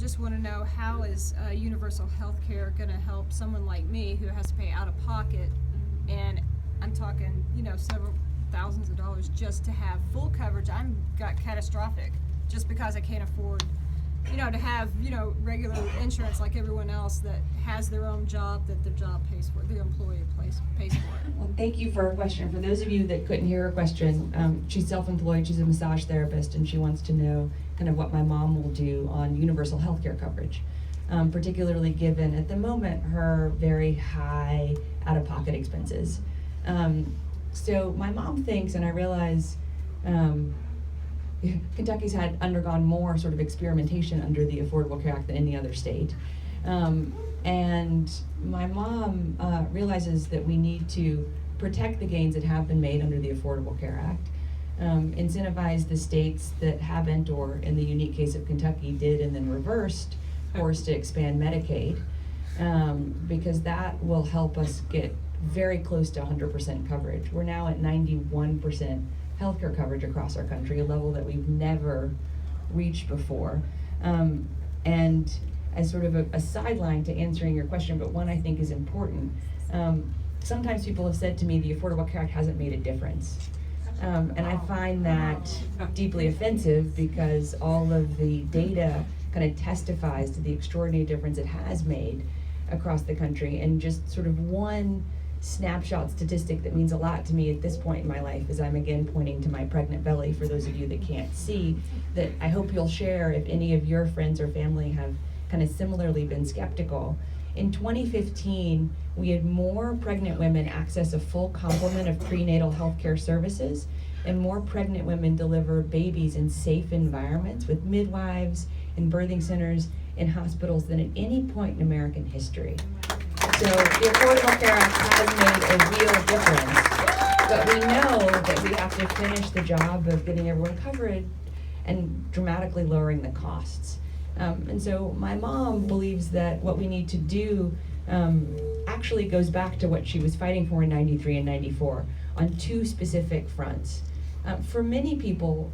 just want to know, how is universal health care going to help someone like me who has to pay out of pocket, and I'm talking, several thousands of dollars just to have full coverage. I'm got catastrophic just because I can't afford, to have, regular insurance like everyone else that has their own job that their job pays for, the employee pays for it. Well, thank you for her question. For those of you that couldn't hear her question, she's self-employed, she's a massage therapist, and she wants to know kind of what my mom will do on universal health care coverage, particularly given at the moment her very high out-of-pocket expenses. So my mom thinks, and I realize Kentucky's had undergone more sort of experimentation under the Affordable Care Act than any other state. And my mom realizes that we need to protect the gains that have been made under the Affordable Care Act, incentivize the states that haven't, or in the unique case of Kentucky, did and then reversed course to expand Medicaid, because that will help us get very close to 100% coverage. We're now at 91% healthcare coverage across our country, a level that we've never reached before. And as sort of a sideline to answering your question, but one I think is important, sometimes people have said to me the Affordable Care Act hasn't made a difference. And I find that deeply offensive, because all of the data kind of testifies to the extraordinary difference it has made across the country. And just sort of one snapshot statistic that means a lot to me at this point in my life, as I'm again pointing to my pregnant belly for those of you that can't see, that I hope you'll share if any of your friends or family have kind of similarly been skeptical. In 2015, we had more pregnant women access a full complement of prenatal health care services, and more pregnant women deliver babies in safe environments with midwives, in birthing centers, in hospitals than at any point in American history. So the Affordable Care Act has made a real difference, but we know that we have to finish the job of getting everyone covered and dramatically lowering the costs. And so my mom believes that what we need to do actually goes back to what she was fighting for in 93 and 94 on two specific fronts. For many people,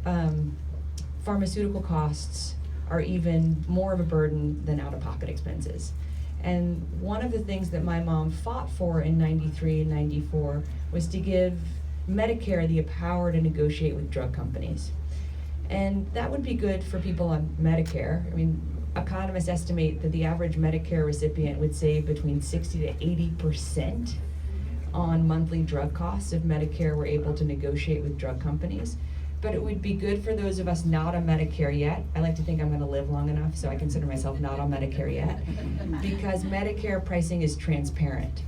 pharmaceutical costs are even more of a burden than out-of-pocket expenses. And one of the things that my mom fought for in 93 and 94 was to give Medicare the power to negotiate with drug companies. And that would be good for people on Medicare. I mean, economists estimate that the average Medicare recipient would save between 60 to 80% on monthly drug costs if Medicare were able to negotiate with drug companies. But it would be good for those of us not on Medicare yet. I like to think I'm going to live long enough, so I consider myself not on Medicare yet, because Medicare pricing is transparent.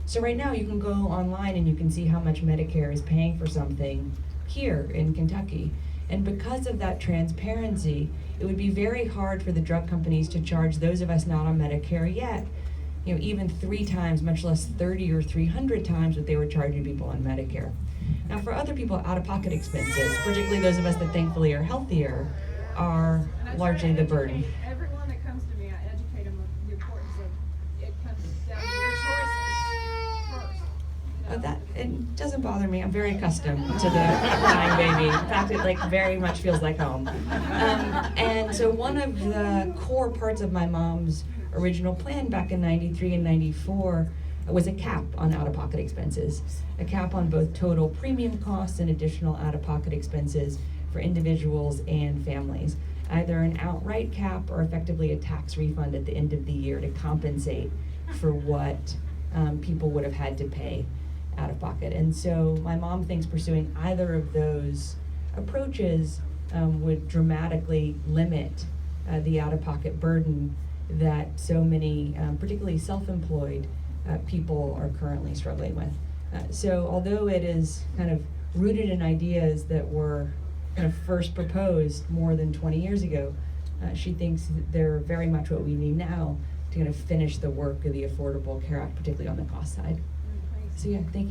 So right now you can go online and you can see how much Medicare is paying for something here in Kentucky. And because of that transparency, it would be very hard for the drug companies to charge those of us not on Medicare yet, even 3 times, much less 30 or 300 times what they were charging people on Medicare. Now, for other people, out-of-pocket expenses, particularly those of us that thankfully are healthier, are largely the burden. Everyone that comes to me, I educate them on the importance of it comes down to your choices first. It doesn't bother me. I'm very accustomed to the crying baby. In fact, it very much feels like home. And so one of the core parts of my mom's original plan back in 93 and 94 was a cap on out-of-pocket expenses, a cap on both total premium costs and additional out-of-pocket expenses for individuals and families, either an outright cap or effectively a tax refund at the end of the year to compensate for what people would have had to pay out of pocket. And so my mom thinks pursuing either of those approaches would dramatically limit the out-of-pocket burden that so many, particularly self-employed people are currently struggling with. So although it is kind of rooted in ideas that were kind of first proposed more than 20 years ago, she thinks that they're very much what we need now to kind of finish the work of the Affordable Care Act, particularly on the cost side. So yeah, thank you.